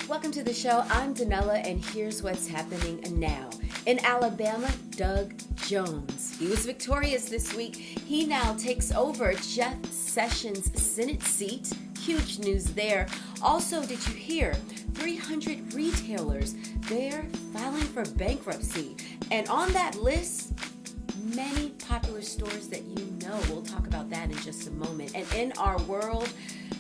Welcome to the show. I'm Danella, and here's what's happening now. In Alabama, Doug Jones. He was victorious this week. He now takes over Jeff Sessions' Senate seat. Huge news there. Also, did you hear 300 retailers, they're filing for bankruptcy. And on that list, many popular stores that you know. We'll talk about that in just a moment. And in our world,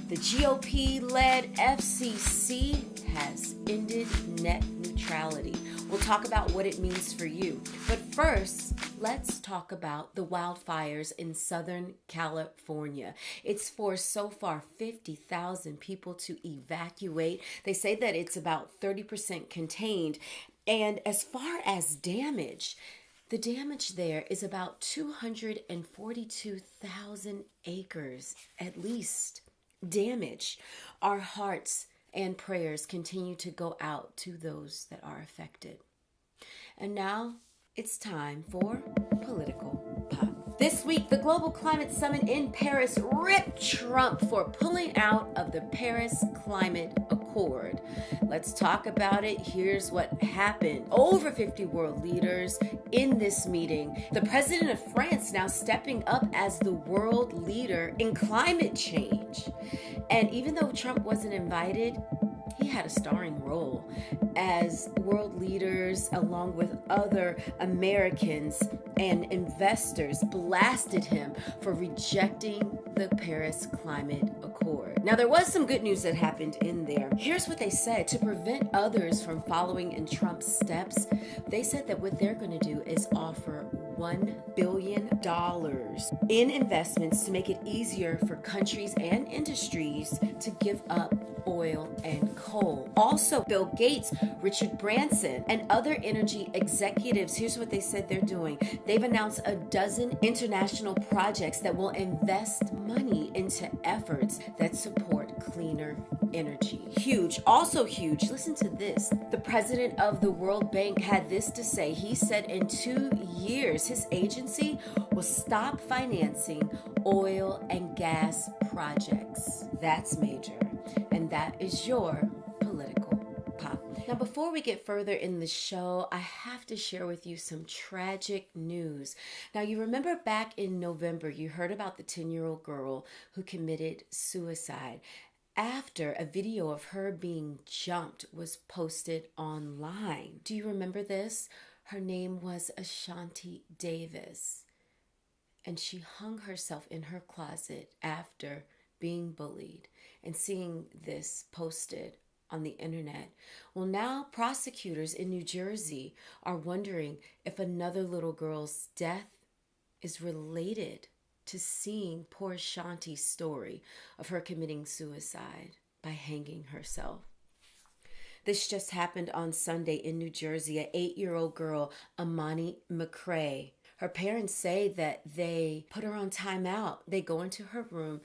the GOP-led FCC has ended net neutrality. We'll talk about what it means for you. But first, let's talk about the wildfires in Southern California. It's forced so far 50,000 people to evacuate. They say that it's about 30% contained. And as far as damage, the damage there is about 242,000 acres, at least, damage. Our hearts and prayers continue to go out to those that are affected. And now it's time for Political Pop. This week, the Global Climate Summit in Paris ripped Trump for pulling out of the Paris Climate Accord. Let's talk about it. Here's what happened. Over 50 world leaders in this meeting. The president of France now stepping up as the world leader in climate change. And even though Trump wasn't invited, he had a starring role as world leaders, along with other Americans and investors, blasted him for rejecting the Paris Climate Accord. Now, there was some good news that happened in there. Here's what they said. To prevent others from following in Trump's steps, they said that what they're going to do is offer $1 billion in investments to make it easier for countries and industries to give up oil and coal. Also, Bill Gates, Richard Branson, and other energy executives, here's what they said they're doing. They've announced a dozen international projects that will invest money into efforts that support cleaner energy. Huge. Also huge. Listen to this. The president of the World Bank had this to say. He said in 2 years, his agency will stop financing oil and gas projects. That's major. And that is your Political Pop. Now, before we get further in the show, I have to share with you some tragic news. Now, you remember back in November, you heard about the 10-year-old girl who committed suicide after a video of her being jumped was posted online. Do you remember this? Her name was Ashanti Davis, and she hung herself in her closet after being bullied. And seeing this posted on the internet, well, now prosecutors in New Jersey are wondering if another little girl's death is related to seeing poor Ashanti's story of her committing suicide by hanging herself. This just happened on Sunday in New Jersey. An 8-year-old girl, Amani McCrae. Her parents say that they put her on timeout. They go into her room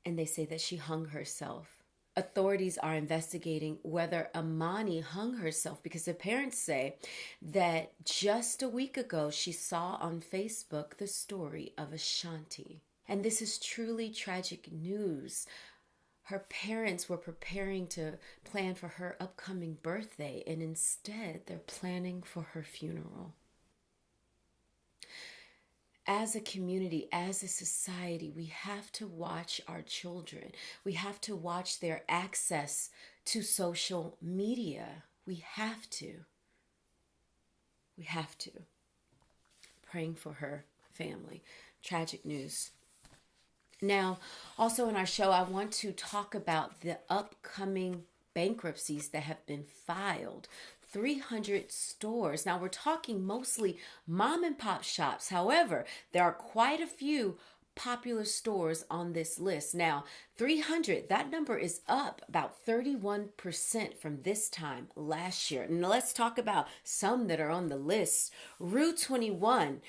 and they say that she hung herself. Authorities are investigating whether Amani hung herself because the parents say that just a week ago she saw on Facebook the story of Ashanti. And this is truly tragic news. Her parents were preparing to plan for her upcoming birthday, and instead they're planning for her funeral. As a community, as a society, we have to watch our children. We have to watch their access to social media. We have to. We have to. Praying for her family. Tragic news. Now, also in our show, I want to talk about the upcoming bankruptcies that have been filed. 300 stores. Now, we're talking mostly mom and pop shops. However, there are quite a few popular stores on this list. Now, 300, that number is up about 31% from this time last year. And let's talk about some that are on the list. Rue 21,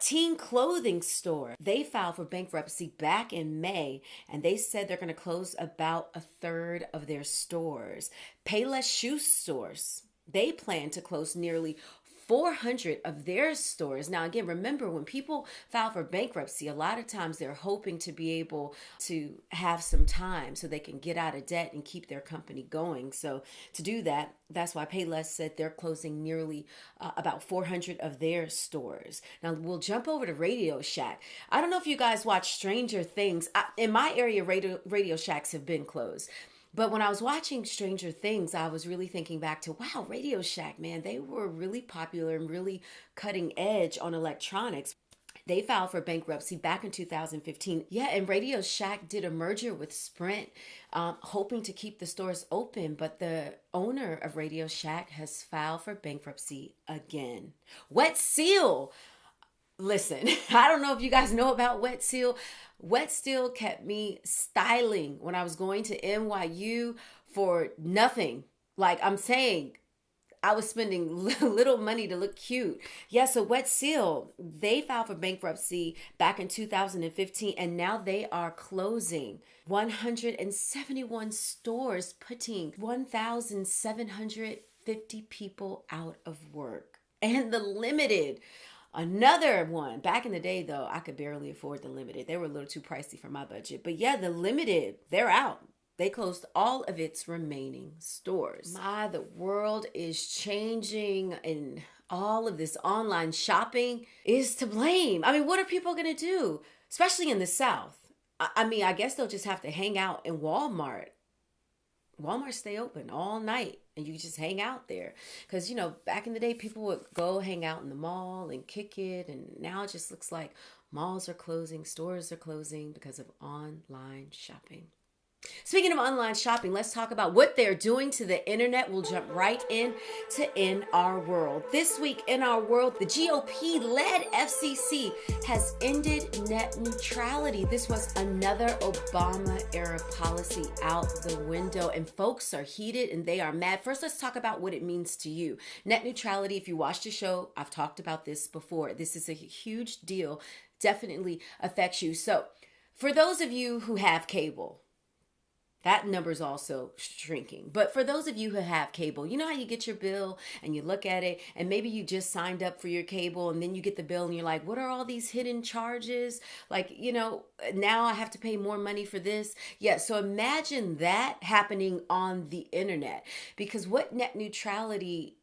teen clothing store. They filed for bankruptcy back in May, and they said they're going to close about a third of their stores. Payless shoe stores. They plan to close nearly 400 of their stores. Now, again, remember when people file for bankruptcy, a lot of times they're hoping to be able to have some time so they can get out of debt and keep their company going. So to do that, that's why Payless said they're closing nearly about 400 of their stores. Now, we'll jump over to Radio Shack. I don't know if you guys watch Stranger Things. In my area, Radio Shacks have been closed. But when I was watching Stranger Things, I was really thinking back to, wow, Radio Shack, man, they were really popular and really cutting edge on electronics. They filed for bankruptcy back in 2015. Yeah, and Radio Shack did a merger with Sprint, hoping to keep the stores open. But the owner of Radio Shack has filed for bankruptcy again. Wet Seal. Listen, I don't know if you guys know about Wet Seal. Wet Seal kept me styling when I was going to NYU for nothing. Like I'm saying, I was spending little money to look cute. Yeah, so Wet Seal, they filed for bankruptcy back in 2015, and now they are closing 171 stores, putting 1,750 people out of work. And the Limited, another one. Back in the day, though, I could barely afford the Limited. They were a little too pricey for my budget. But yeah, the Limited, they're out. They closed all of its remaining stores. The world is changing, and all of this online shopping is to blame. I mean, what are people going to do? Especially in the South. I guess they'll just have to hang out in Walmart. Walmart stay open all night and you just hang out there. Because, back in the day, people would go hang out in the mall and kick it. And now it just looks like malls are closing, stores are closing because of online shopping. Speaking of online shopping, let's talk about what they're doing to the internet. We'll jump right in to In Our World. This week in our world, the GOP-led FCC has ended net neutrality. This was another Obama-era policy out the window, and folks are heated and they are mad. First, let's talk about what it means to you. Net neutrality, if you watched the show, I've talked about this before. This is a huge deal, definitely affects you. So for those of you who have cable, that number's also shrinking. But for those of you who have cable, you know how you get your bill and you look at it and maybe you just signed up for your cable and then you get the bill and you're like, what are all these hidden charges? Like, now I have to pay more money for this. Yeah, so imagine that happening on the internet, because what net neutrality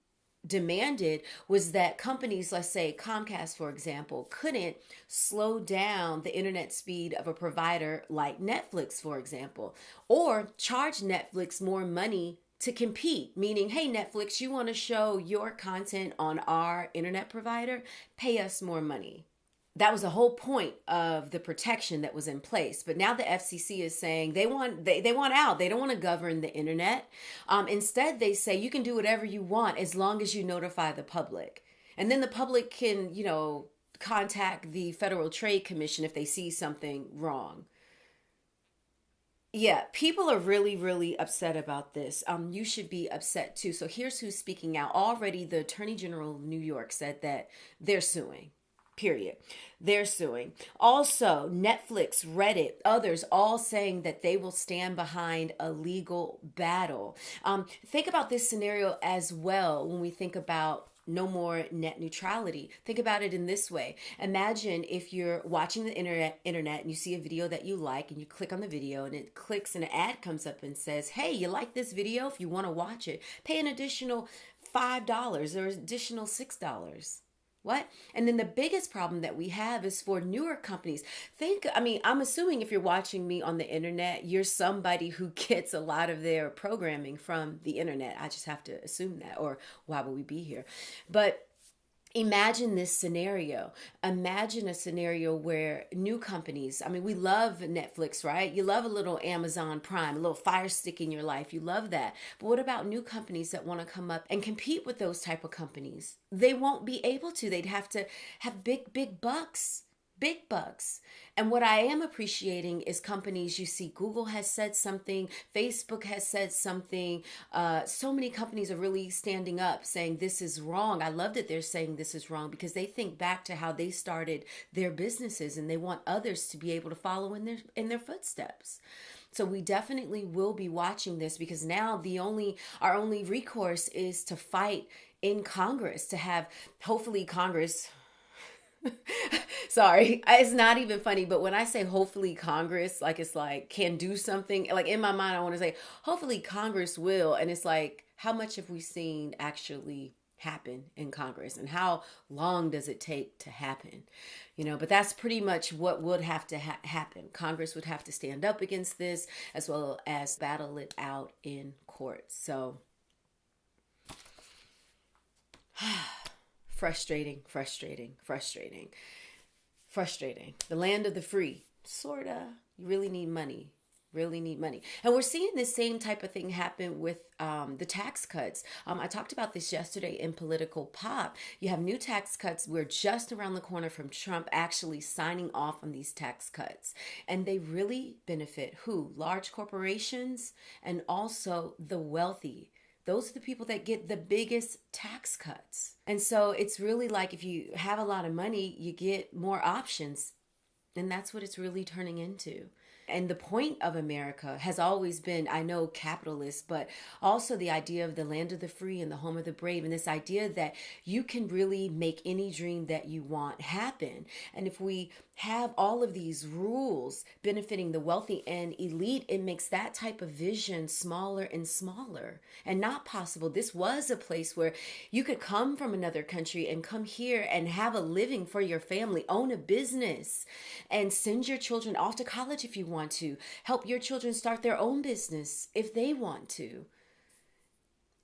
demanded was that companies, let's say Comcast, for example, couldn't slow down the internet speed of a provider like Netflix, for example, or charge Netflix more money to compete, meaning, hey, Netflix, you want to show your content on our internet provider? Pay us more money. That was the whole point of the protection that was in place. But now the FCC is saying they want out. They don't want to govern the internet. Instead, they say you can do whatever you want as long as you notify the public. And then the public can, contact the Federal Trade Commission if they see something wrong. Yeah, people are really, really upset about this. You should be upset too. So here's who's speaking out. Already, the Attorney General of New York said that they're suing. Period. They're suing. Also, Netflix, Reddit, others all saying that they will stand behind a legal battle. Think about this scenario as well when we think about no more net neutrality. Think about it in this way. Imagine if you're watching the internet and you see a video that you like and you click on the video and it clicks and an ad comes up and says, hey, you like this video? If you want to watch it, pay an additional $5 or additional $6. What? And then the biggest problem that we have is for newer companies. I'm assuming if you're watching me on the internet, you're somebody who gets a lot of their programming from the internet. I just have to assume that, or why would we be here? But imagine this scenario. Imagine a scenario where new companies, we love Netflix, right? You love a little Amazon Prime, a little Fire Stick in your life. You love that. But what about new companies that want to come up and compete with those type of companies? They won't be able to. They'd have to have big bucks. Big bucks. And what I am appreciating is companies, you see, Google has said something, Facebook has said something. So many companies are really standing up saying this is wrong. I love that they're saying this is wrong because they think back to how they started their businesses and they want others to be able to follow in their footsteps. So we definitely will be watching this because now our only recourse is to fight in Congress, to have hopefully Congress. Sorry, it's not even funny, but when I say hopefully Congress, like it's like can do something, like in my mind, I want to say hopefully Congress will. And it's like, how much have we seen actually happen in Congress, and how long does it take to happen? But that's pretty much what would have to happen. Congress would have to stand up against this as well as battle it out in court. So frustrating. The land of the free, sorta. You really need money. And we're seeing this same type of thing happen with the tax cuts. I talked about this yesterday in Political Pop. You have new tax cuts. We're just around the corner from Trump actually signing off on these tax cuts. And they really benefit who? Large corporations and also the wealthy. Those are the people that get the biggest tax cuts. And so it's really like if you have a lot of money, you get more options. And that's what it's really turning into. And the point of America has always been, I know, capitalist, but also the idea of the land of the free and the home of the brave. And this idea that you can really make any dream that you want happen. And if we have all of these rules benefiting the wealthy and elite, it makes that type of vision smaller and smaller and not possible. This was a place where you could come from another country and come here and have a living for your family, own a business, and send your children off to college if you want to, help your children start their own business if they want to.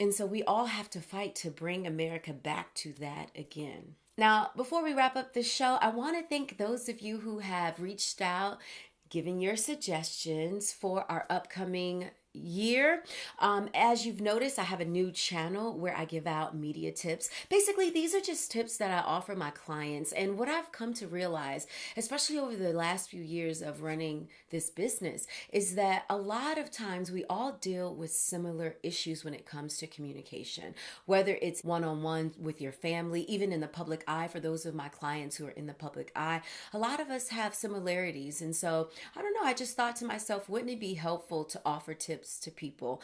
And so we all have to fight to bring America back to that again. Now, before we wrap up this show, I want to thank those of you who have reached out, given your suggestions for our upcoming year. As you've noticed, I have a new channel where I give out media tips. Basically, these are just tips that I offer my clients. And what I've come to realize, especially over the last few years of running this business, is that a lot of times we all deal with similar issues when it comes to communication, whether it's one-on-one with your family, even in the public eye. For those of my clients who are in the public eye, a lot of us have similarities. And so, I don't know, I just thought to myself, wouldn't it be helpful to offer tips to people,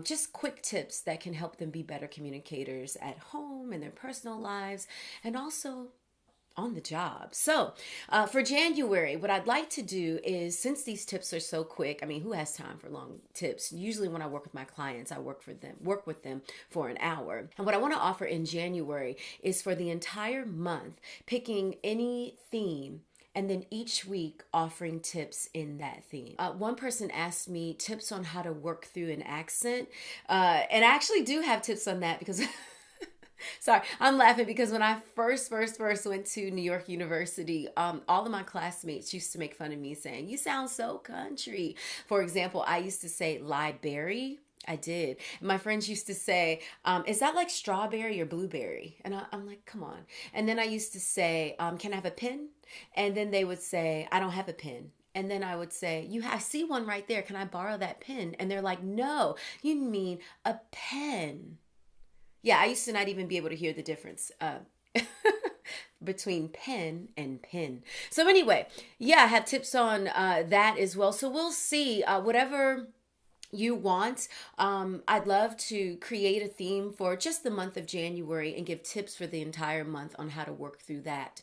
just quick tips that can help them be better communicators at home, in their personal lives, and also on the job. So for January, what I'd like to do is, since these tips are so quick, I mean, who has time for long tips? Usually when I work with my clients, I work with them for an hour. And what I want to offer in January is for the entire month, picking any theme and then each week offering tips in that theme. One person asked me tips on how to work through an accent. And I actually do have tips on that because, sorry, I'm laughing because when I first went to New York University, all of my classmates used to make fun of me saying, "You sound so country." For example, I used to say library. I did. My friends used to say, is that like strawberry or blueberry? And I'm like, come on. And then I used to say, can I have a pen? And then they would say, I don't have a pen. And then I would say, I see one right there. Can I borrow that pen? And they're like, no, you mean a pen. Yeah, I used to not even be able to hear the difference between pen and pin. So anyway, yeah, I have tips on that as well. So we'll see whatever you want. I'd love to create a theme for just the month of January and give tips for the entire month on how to work through that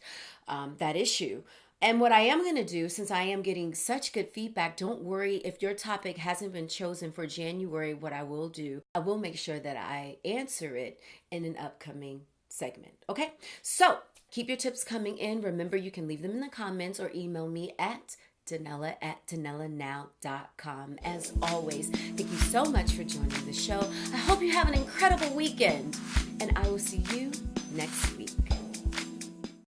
issue. And what I am going to do, since I am getting such good feedback, don't worry if your topic hasn't been chosen for January. What I will do, I will make sure that I answer it in an upcoming segment. Okay, so keep your tips coming in. Remember, you can leave them in the comments or email me at DanellaNOW.com. As always, thank you so much for joining the show. I hope you have an incredible weekend, and I will see you next time.